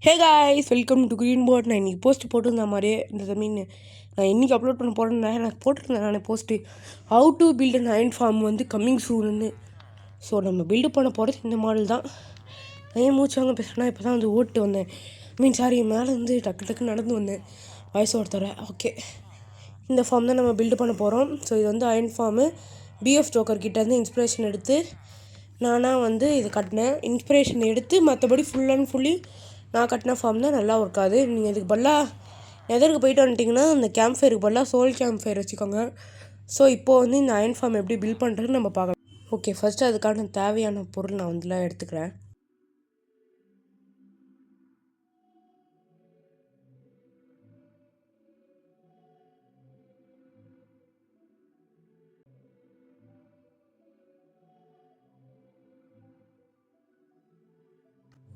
Hey guys, welcome to green board. நான் இன்றைக்கி post போட்டிருந்த மாதிரியே நான் இன்றைக்கி அப்லோட் பண்ண போகிறேன். எனக்கு போட்டிருந்தேன் நான் post how to build and iron form coming சூன்னு. ஸோ நம்ம பில்டு பண்ண போகிறது இந்த மாடல் தான். ஏன் மூச்சாங்க பேசுகிறேன்னா இப்போ தான் ஓட்டு வந்தேன். சாரி, மேலே டக்கு நடந்து வந்தேன் வாய்ஸ் ஒருத்தர. ஓகே, இந்த ஃபார்ம் தான் நம்ம பில்டு பண்ண போகிறோம். ஸோ இது அயன் ஃபார்மு பிஎஃப் ஜோக்கர் கிட்டேருந்து இன்ஸ்பிரேஷன் எடுத்து நானாக இது கட்டினேன். இன்ஸ்பிரேஷன் எடுத்து மற்றபடி ஃபுல் அண்ட் ஃபுல்லி நான் கட்டின ஃபார்ம் தான் நல்லா இருக்காது. நீங்கள் இதுக்கு பதிலாக எதற்கு போயிட்டு வந்துட்டிங்கன்னா அந்த கேம்ப் ஃபயருக்கு பதிலாக சோல் கேம்ப் ஃபயர் வச்சுக்கோங்க. ஸோ இப்போது இந்த அயன் ஃபார்ம் எப்படி பில்ட் பண்ணுறதுன்னு நம்ம பார்க்கலாம். ஓகே, ஃபஸ்ட்டு அதுக்கான தேவையான பொருள் நான் எடுத்துக்கிறேன்.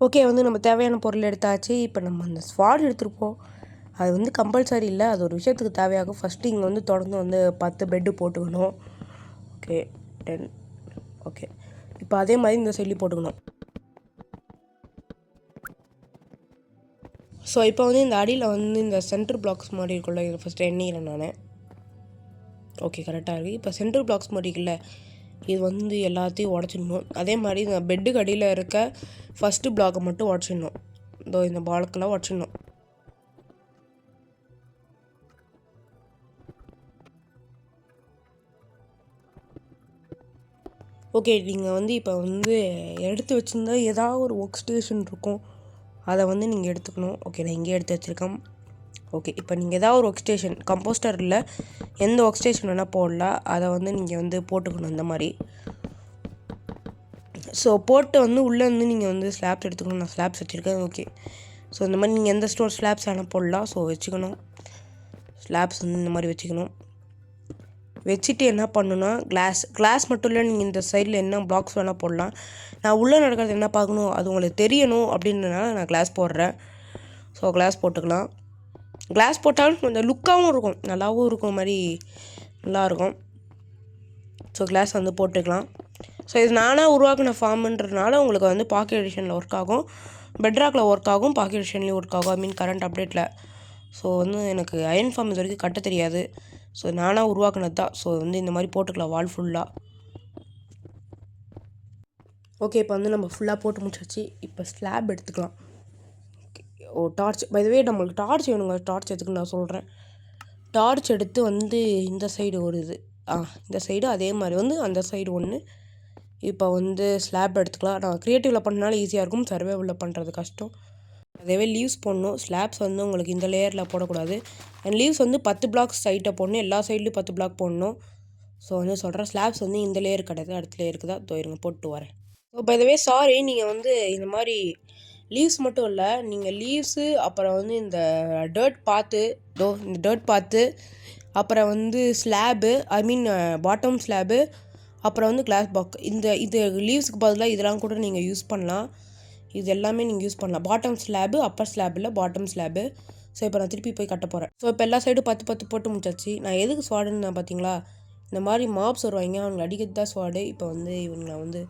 ஓகே, நம்ம தேவையான பொருள் எடுத்தாச்சு. இப்போ நம்ம அந்த ஸ்வாட் எடுத்துருப்போம். அது கம்பல்சரி இல்லை, அது ஒரு விஷயத்துக்கு தேவையாகும். ஃபஸ்ட்டு இங்கே தொடர்ந்து 10 பெட்டு போட்டுக்கணும். ஓகே, 10. ஓகே, இப்போ அதே மாதிரி இந்த சைட்லேயும் போட்டுக்கணும். ஸோ இப்போ இந்த அடியில் இந்த சென்டர் பிளாக்ஸ் மாதிரி இருக்குல்ல, இதை ஃபஸ்ட்டு எண்ணிக்கிறேன் நான். ஓகே, கரெக்டாக இருக்குது. இப்போ சென்டர் பிளாக்ஸ் மாதிரி இருக்குல்ல, இது எல்லாத்தையும் உடச்சிடணும். அதே மாதிரி இந்த பெட்டுக்கு அடியில் இருக்க ஃபஸ்ட்டு பிளாக்கை மட்டும் உடச்சிடணும். இந்த பாலக்கெல்லாம் உடச்சிடணும். ஓகே, நீங்கள் இப்போ எடுத்து வச்சுருந்தா ஏதாவது ஒரு ஒர்க் ஸ்டேஷன் இருக்கும், அதை நீங்கள் எடுத்துக்கணும். ஓகே, நான் இங்கே எடுத்து வச்சுருக்கேன். ஓகே, இப்போ நீங்கள் ஏதாவது ஒரு ஒர்க் ஸ்டேஷன், கம்போஸ்டர் இல்லை எந்த ஒர்க் ஸ்டேஷன் வேணால் போடலாம், அதை நீங்கள் போட்டுக்கணும் இந்த மாதிரி. ஸோ போட்டு உள்ளே நீங்கள் ஸ்லாப்ஸ் எடுத்துக்கணும். நான் ஸ்லாப்ஸ் வச்சுருக்கேன். ஓகே, ஸோ இந்த மாதிரி நீங்கள் எந்த ஸ்டோர் ஸ்லாப்ஸ் வேணால் போடலாம். ஸோ வச்சுக்கணும், ஸ்லாப்ஸ் இந்த மாதிரி வச்சுக்கணும். வச்சுட்டு என்ன பண்ணணுன்னா கிளாஸ் மட்டும் இல்லை, நீங்கள் இந்த சைடில் என்ன பிளாக்ஸ் வேணால் போடலாம். நான் உள்ளே நடக்கிறது என்ன பார்க்கணும், அது உங்களுக்கு தெரியணும் அப்படின்றனால நான் கிளாஸ் போடுறேன். ஸோ கிளாஸ் போட்டுக்கலாம். கிளாஸ் போட்டாலும் கொஞ்சம் லுக்காகவும் இருக்கும், நல்லாவும் இருக்கும், மாதிரி நல்லாயிருக்கும். ஸோ கிளாஸ் போட்டுக்கலாம். ஸோ இது நானாக உருவாக்கின ஃபார்முன்றதுனால உங்களுக்கு பாக்கெட் எடிஷனில் ஒர்க் ஆகும், பெட்ராக்கில் ஒர்க் ஆகும், பாக்கெட் எடிஷன்லேயும் ஒர்க் ஆகும். ஐ மீன் கரண்ட் அப்டேட்டில். ஸோ எனக்கு அயன் ஃபார்ம் இது வரைக்கும் கட்ட தெரியாது. ஸோ நானாக உருவாக்குனது தான். ஸோ இந்த மாதிரி போட்டுக்கலாம் வால் ஃபுல்லாக. ஓகே, இப்போ நம்ம ஃபுல்லாக போட்டு முடிச்சாச்சு. இப்போ ஸ்லாப் எடுத்துக்கலாம். டார்ச், பை த வே நம்மளுக்கு டார்ச் வேணுங்க. டார்ச் எடுத்துக்கு நான் சொல்கிறேன். டார்ச் எடுத்து இந்த சைடு ஒரு இந்த சைடு, அதே மாதிரி அந்த சைடு ஒன்று. இப்போ ஸ்லாப் எடுத்துக்கலாம். நான் க்ரியேட்டிவில் பண்ணனால ஈஸியாக இருக்கும், சர்வைவலில் பண்ணுறது கஷ்டம். அதேவே லீவ்ஸ் போடணும். ஸ்லாப்ஸ் உங்களுக்கு இந்த லேயரில் போடக்கூடாது. அண்ட் லீவ்ஸ் 10 பிளாக்ஸ் சைட்டை போடணும், எல்லா சைட்லேயும் 10 பிளாக் போடணும். ஸோ சொல்கிறேன், ஸ்லாப்ஸ் இந்த லேயர் கிடையாது, அடுத்த லேயருக்கு தான் தோயிருங்க போட்டு வரேன். So by the way sorry, நீங்கள் இந்த மாதிரி லீவ்ஸ் மட்டும் இல்லை, நீங்கள் லீவ்ஸு அப்புறம் இந்த டர்ட் பார்த்து இந்த டர்ட் பார்த்து அப்புறம் ஸ்லாபு, ஐ மீன் பாட்டம் ஸ்லாபு, அப்புறம் கிளாஸ் பாக், இது லீவ்ஸுக்கு பதிலாக இதெல்லாம் கூட நீங்கள் யூஸ் பண்ணலாம். இது எல்லாமே நீங்கள் யூஸ் பண்ணலாம். பாட்டம் ஸ்லாபு, அப்பர் ஸ்லாப் இல்லை, பாட்டம் ஸ்லாபு. ஸோ இப்போ நான் திருப்பி போய் கட்ட போகிறேன். ஸோ இப்போ எல்லா சைடும் 10 போட்டு முடிச்சாச்சு. நான் எதுக்கு ஸ்வாடுன்னு பார்த்தீங்களா, இந்த மாதிரி மாப்ஸ் வருவாங்க, அவங்க அடிக்கிறது தான் ஸ்வாடு. இப்போ இவங்களை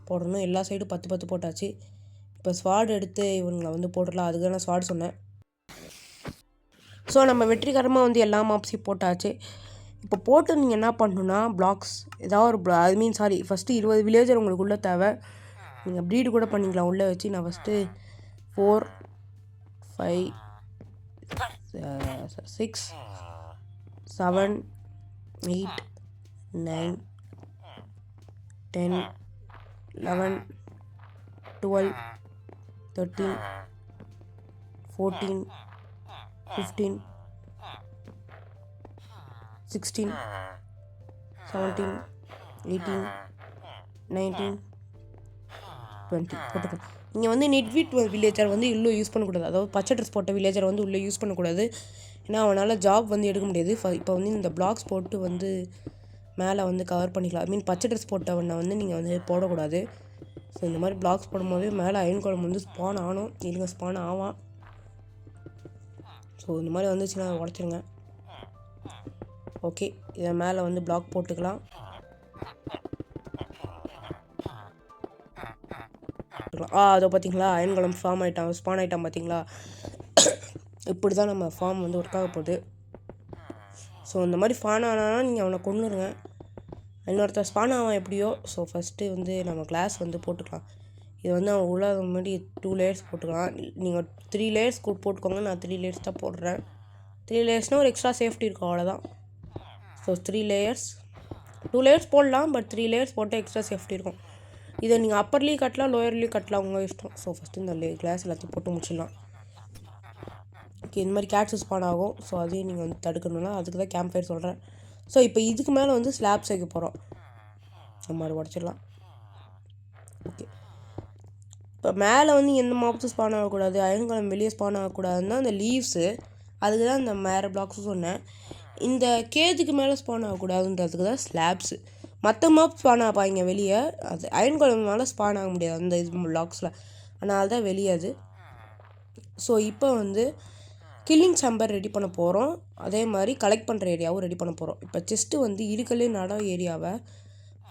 போடணும். எல்லா சைடும் 10 போட்டாச்சு. இப்போ ஸ்வாடு எடுத்து இவங்களை போட்டுடலாம். அதுக்கு நான் ஸ்வாடு சொன்னேன். ஸோ நம்ம வெற்றிகரமாக எல்லா மாப்ஸையும் போட்டாச்சு. இப்போ போட்டு நீங்கள் என்ன பண்ணணுன்னா, பிளாக்ஸ் ஏதாவது ஒரு ஐ மீன் சாரி ஃபஸ்ட்டு 20 வில்லேஜர் உங்களுக்கு உள்ளே தேவை. நீங்கள் ப்ரீடு கூட பண்ணிக்கலாம் உள்ளே வச்சு. நான் ஃபஸ்ட்டு 4, 5, 6, 7, 8, 9, 10, 11, 12, 13, 14, 15, 16, 17, 18, 19, 20 போட்டுக்கணும். நீங்கள் நெட்வீட் வில்லேஜர் உள்ளே யூஸ் பண்ணக்கூடாது. அதாவது பச்சை ட்ரெஸ் போட்ட வில்லேஜர் உள்ளே யூஸ் பண்ணக்கூடாது. ஏன்னா அவனால் ஜாப் எடுக்க முடியாது. இப்போ இந்த பிளாக்ஸ் போட்டு மேலே கவர் பண்ணிக்கலாம். ஐ மீன் பச்சை ட்ரெஸ் போட்டவனை நீங்கள் போடக்கூடாது. ஸோ இந்த மாதிரி பிளாக்ஸ் போடும்போது மேலே அயன் குழம்பு ஸ்பான் ஆகணும். இல்லைங்க, ஸ்பான் ஆவான். ஸோ இந்த மாதிரி வந்துச்சுன்னா உடச்சிருங்க. ஓகே, இதை மேலே பிளாக் போட்டுக்கலாம். அதோ பார்த்தீங்களா அயன்கலம் ஃபார்ம் ஆகிட்டான் ஸ்பான் ஆகிட்டான் பார்த்தீங்களா. இப்படி தான் நம்ம ஃபார்ம் வந்து ஒர்க் ஆக போகுது. ஸோ இந்த மாதிரி ஸ்பான் ஆனால் நீங்கள் அவனை கொண்டுருங்க. இன்னொருத்தர் ஸ்பான் ஆவான் எப்படியோ. ஸோ ஃபஸ்ட்டு வந்து நம்ம கிளாஸ் வந்து போட்டுக்கலாம். இது வந்து அவன் உள்ள முன்னாடி 2 லேயர்ஸ் போட்டுக்கலாம். நீங்கள் 3 லேயர்ஸ் போட்டுக்கோங்க. நான் 3 லேயர்ஸ் தான் போடுறேன். 3 லேயர்ஸ்னால் ஒரு எக்ஸ்ட்ரா சேஃப்டி இருக்கும், அவ்வளோதான். ஸோ 3 லேயர்ஸ் 2 லேயர்ஸ் போடலாம், பட் 3 லேயர்ஸ் போட்டால் எக்ஸ்ட்ரா சேஃப்டி இருக்கும். இதை நீங்கள் அப்பர்லேயும் கட்டலாம், லோயர்லேயும் கட்டலாம், உங்கள் இஷ்டம். ஸோ ஃபஸ்ட்டு இந்த கிளாஸ் எல்லாத்தையும் போட்டு முடிச்சிடலாம். ஓகே, இந்த மாதிரி கேட்ஸ் ஸ்பான் ஆகும். ஸோ அதையும் நீங்கள் வந்து தடுக்கணும்னா அதுக்கு தான் கேம்ப் ஃபயர் சொல்கிறேன். ஸோ இப்போ இதுக்கு மேலே வந்து ஸ்லாப்ஸ் வைக்க போகிறோம். இந்த மாதிரி உடச்சிடலாம். ஓகே, இப்போ மேலே வந்து எந்த மாப்ஸும் ஸ்பான் ஆகக்கூடாது, அயன்கலம் வெளியே ஸ்பான் ஆகக்கூடாதுன்னா அந்த லீவ்ஸு, அதுக்கு தான் இந்த மேலே பிளாக்ஸும் சொன்னேன். இந்த கேஜுக்கு மேலே ஸ்பான் ஆகக்கூடாதுன்றதுக்கு தான் ஸ்லாப்ஸு. மற்ற மாப் ஸ்பான் ஆப்பாங்க வெளியே, அது அயன்கலம் மேலே ஸ்பான் ஆக முடியாது அந்த இது பிளாக்ஸில், அதனால தான் வெளியே அது. ஸோ இப்போ வந்து கில்லிங் சேம்பர் ரெடி பண்ண போகிறோம். அதே மாதிரி கலெக்ட் பண்ணுற ஏரியாவும் ரெடி பண்ண போகிறோம். இப்போ செஸ்ட்டு வந்து இருக்கலே நடம் ஏரியாவை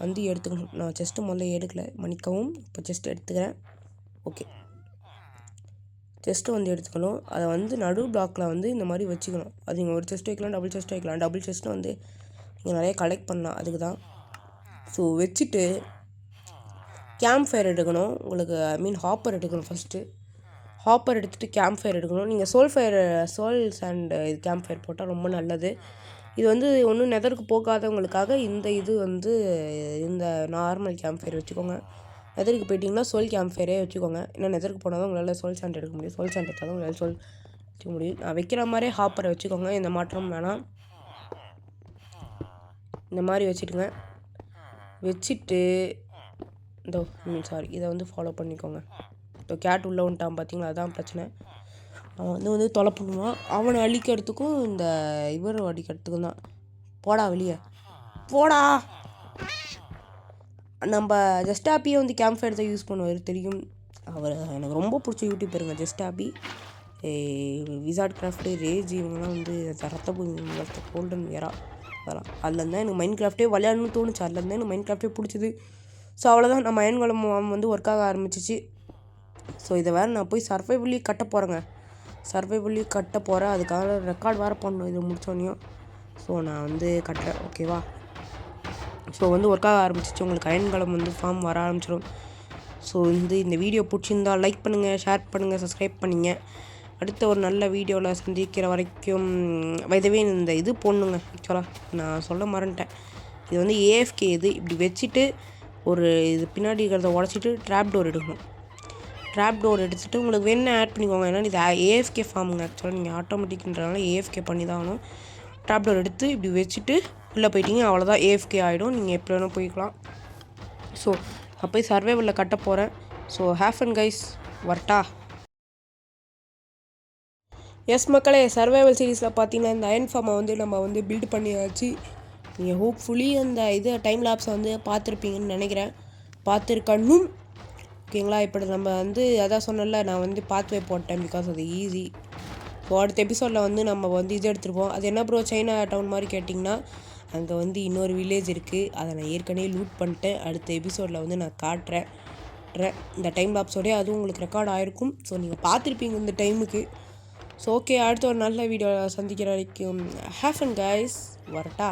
வந்து எடுத்துக்கணும். நான் செஸ்ட்டு முதல்ல எடுக்கலை, மன்னிக்கவும். இப்போ செஸ்ட்டு எடுத்துக்கிறேன். ஓகே, செஸ்ட்டு வந்து எடுத்துக்கணும். அதை வந்து நடு பிளாக்கில் வந்து இந்த மாதிரி வச்சுக்கணும். அது நீங்கள் ஒரு செஸ்ட்டு வைக்கலாம், டபுள் செஸ்ட்டு வைக்கலாம். டபுள் செஸ்ட்டு வந்து நீங்கள் நிறைய கலெக்ட் பண்ணலாம், அதுக்கு தான். ஸோ வச்சுட்டு கேம்ப் ஃபயர் எடுக்கணும் உங்களுக்கு. ஹாப்பர் எடுக்கணும் ஃபஸ்ட்டு. ஹாப்பர் எடுத்துகிட்டு கேம்ப் ஃபயர் எடுக்கணும். நீங்கள் சோல்ஸ் அண்ட் இது கேம்ப் ஃபயர் போட்டால் ரொம்ப நல்லது. இது வந்து ஒன்றும் நெதருக்கு போகாதவங்களுக்காக இது வந்து இந்த நார்மல் கேம்ப் ஃபயர் வச்சுக்கோங்க. நெதருக்கு போயிட்டிங்கன்னா சோல் கேம்ப் ஃபயரே வச்சுக்கோங்க. ஏன்னா நெதருக்கு போனால் தான் உங்களால் சோல் சாண்ட் எடுக்க முடியும். சோல் சாண்ட் எடுத்தால் தான் உங்களால் சோல் வச்சுக்க முடியும். நான் வைக்கிற மாதிரியே ஹாப்பரை வச்சுக்கோங்க, எந்த மாற்றம் வேணாம். இந்த மாதிரி வச்சுட்டுங்க. வச்சுட்டு இதை வந்து ஃபாலோ பண்ணிக்கோங்க. இப்போ கேட் உள்ளே வந்துட்டான் பார்த்தீங்களா, அதுதான் பிரச்சனை. அவன் வந்து தொலை பண்ணுவான். அவனை அழிக்கிறதுக்கும் இந்த இவர் அடிக்கிறதுக்கும் தான். போடா வெளியே, போடா. நம்ம ஜஸ்டாப்பியே வந்து கேம்ப் ஃபயர் தான் யூஸ் பண்ணுவார், தெரியும். அவர் எனக்கு ரொம்ப பிடிச்ச யூடியூபருங்க ஜஸ்டாப்பி. விசார்ட் கிராஃப்ட்டு ரேஜ் இவங்கெல்லாம் வந்து ரத்த பூமி கோல்டன் வேரா அதெல்லாம். அதுலேருந்து தான் எனக்கு மைண்ட் கிராஃப்டே விளையாடணும்னு தோணுச்சு. அதுலேருந்து எனக்கு மைண்ட் கிராஃப்டே பிடிச்சிது. ஸோ அவ்வளோதான், நம்ம அயன்கலம் வந்து ஒர்க் ஆக ஆரம்பிச்சிச்சு. ஸோ இதை வேறு நான் போய் சர்வைவல்லி கட்ட போகிறேங்க. சர்வைவல்லி கட்ட போகிறேன். அதுக்காக ரெக்கார்ட் வேறு பண்ணணும் இது முடித்தோன்னையும். ஸோ நான் வந்து கட்டுறேன், ஓகேவா. ஸோ வந்து ஒர்க் ஆக ஆரம்பிச்சிச்சு. உங்களுக்கு அயன்கலம் வந்து ஃபார்ம் வர ஆரம்பிச்சிடும். ஸோ இந்த வீடியோ பிடிச்சிருந்தால் லைக் பண்ணுங்கள், ஷேர் பண்ணுங்கள், சப்ஸ்கிரைப் பண்ணிங்க. அடுத்த ஒரு நல்ல வீடியோவில் சந்திக்கிற வரைக்கும் வைதவே இந்த இது போடணுங்க. ஆக்சுவலாக நான் சொல்ல மறந்துட்டேன். இது வந்து ஏஎஃப்கே இது இப்படி வச்சுட்டு ஒரு இது பின்னாடி இருக்கிறத உடச்சிட்டு ட்ராப் டோர் எடுக்கணும். ட்ராப் டோர் எடுத்துகிட்டு உங்களுக்கு வேணா ஆட் பண்ணிக்கோங்க. ஏன்னா இது ஏஎஃப்கே ஃபார்முங்க. ஆக்சுவலாக நீங்கள் ஆட்டோமேட்டிக்ன்றனால ஏஎஃப்கே பண்ணி தான் ஆகணும். ட்ராப் டோர் எடுத்து இப்படி வச்சுட்டு உள்ளே போயிட்டீங்க, அவ்வளோதான், ஏஎஃப்கே ஆகிடும். நீங்கள் எப்படி வேணால் போய்க்கலாம். ஸோ நான் போய் சர்வைவலில் கட்ட போகிறேன். ஸோ ஹேவ் ஃபன் கைஸ், வரட்டா. எஸ் மக்களே, சர்வைவல் சீரீஸில் பார்த்தீங்கன்னா இந்த அயன் ஃபார்மை வந்து நம்ம வந்து பில்ட் பண்ணியாச்சு. நீங்கள் ஹோப்ஃபுல்லி அந்த டைம் லேப்ஸை வந்து பார்த்துருப்பீங்கன்னு நினைக்கிறேன். பார்த்துருக்கணும், ஓகேங்களா. இப்போ நம்ம வந்து அதான் சொன்னல, நான் வந்து பாத்வே போட்டேன் பிகாஸ் அது ஈஸி. ஸோ அடுத்த எபிசோடில் வந்து நம்ம வந்து இது எடுத்துருப்போம். அது என்ன ப்ரோ சைனா டவுன் மாதிரி கேட்டிங்கன்னா, அங்கே வந்து இன்னொரு வில்லேஜ் இருக்குது. அதை நான் ஏற்கனவே லூட் பண்ணிட்டேன். அடுத்த எபிசோடில் வந்து நான் காட்டுறேன். இந்த டைம் லாப்ஸோடய அதுவும் உங்களுக்கு ரெக்கார்ட் ஆகிருக்கும். ஸோ நீங்கள் பார்த்துருப்பீங்க இந்த டைமுக்கு. ஸோ ஓகே, அடுத்த ஒரு நல்ல வீடியோ சந்திக்கிற வரைக்கும் ஹேவ் ஃபன் கைஸ், வரட்டா.